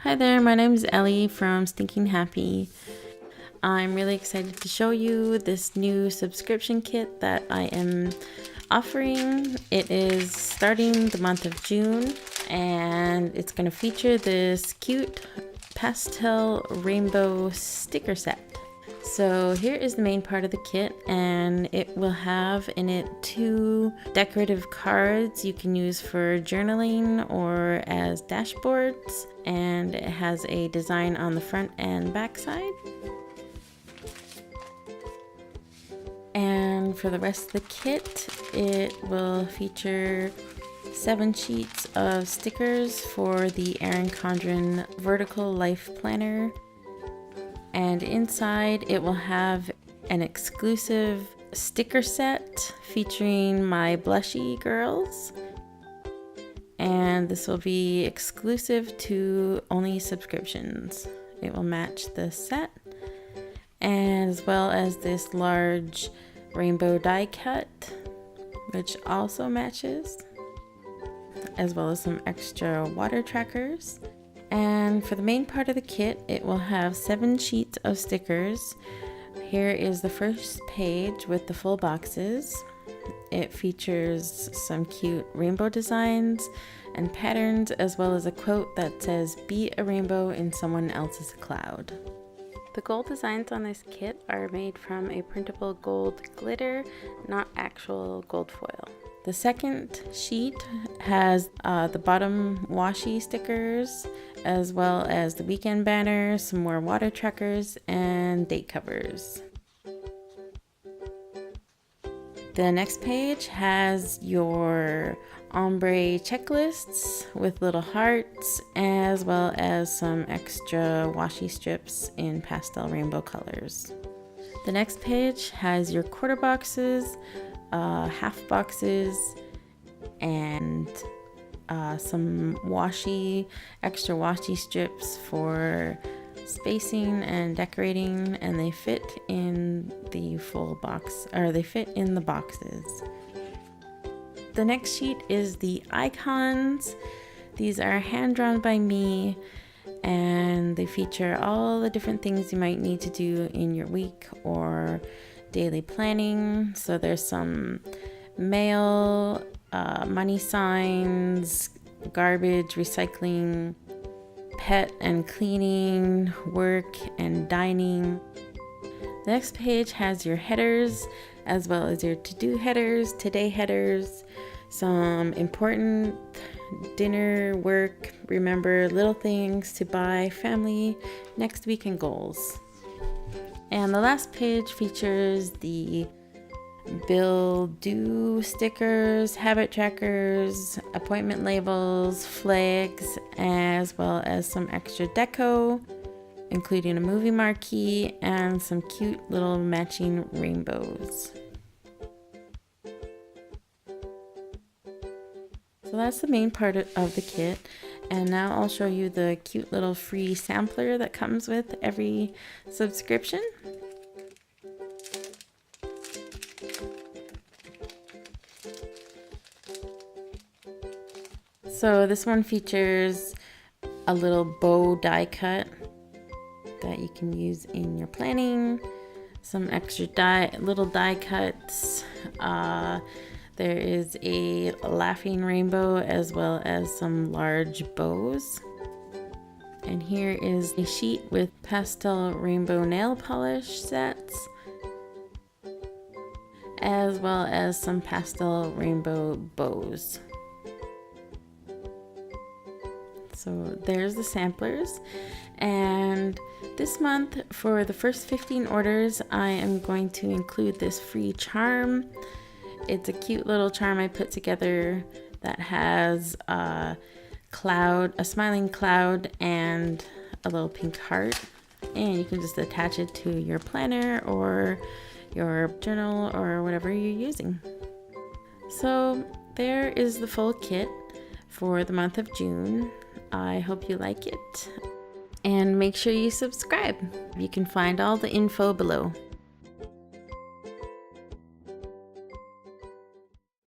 Hi there, my name is Ellie from Stinking Happy. I'm really excited to show you this new subscription kit that I am offering. It is starting the month of June and it's going to feature this cute pastel rainbow sticker set. So here is the main part of the kit, and it will have in it 2 decorative cards you can use for journaling or as dashboards, and it has a design on the front and back side. And for the rest of the kit, it will feature 7 sheets of stickers for the Erin Condren Vertical Life Planner. And inside it will have an exclusive sticker set featuring my blushy girls. And this will be exclusive to only subscriptions. It will match the set, as well as this large rainbow die cut, which also matches, as well as some extra water trackers. And for the main part of the kit, it will have 7 sheets of stickers. Here is the first page with the full boxes. It features some cute rainbow designs and patterns, as well as a quote that says, "Be a rainbow in someone else's cloud." The gold designs on this kit are made from a printable gold glitter, not actual gold foil. The second sheet has the bottom washi stickers, as well as the weekend banner, some more water trackers, and date covers. The next page has your ombre checklists with little hearts, as well as some extra washi strips in pastel rainbow colors. The next page has your quarter boxes, half boxes, and some extra washi strips for spacing and decorating, and they fit in the full box, or they fit in the boxes. The next sheet is the icons. These are hand drawn by me, and they feature all the different things you might need to do in your week or daily planning. So there's some mail, money signs, garbage, recycling, pet and cleaning, work and dining. The next page has your headers, as well as your to-do headers, today headers, some important dinner, work, remember, little things to buy, family, next week, and goals. And the last page features the bill due stickers, habit trackers, appointment labels, flags, as well as some extra deco, including a movie marquee and some cute little matching rainbows. So that's the main part of the kit, and now I'll show you the cute little free sampler that comes with every subscription. So this one features a little bow die cut that you can use in your planning, some extra little die cuts. There is a laughing rainbow, as well as some large bows. And here is a sheet with pastel rainbow nail polish sets, as well as some pastel rainbow bows. So there's the samplers, and this month for the first 15 orders I am going to include this free charm. It's a cute little charm I put together that has a smiling cloud and a little pink heart, and you can just attach it to your planner or your journal or whatever you're using. So there is the full kit for the month of June. I hope you like it, and make sure you subscribe. You can find all the info below.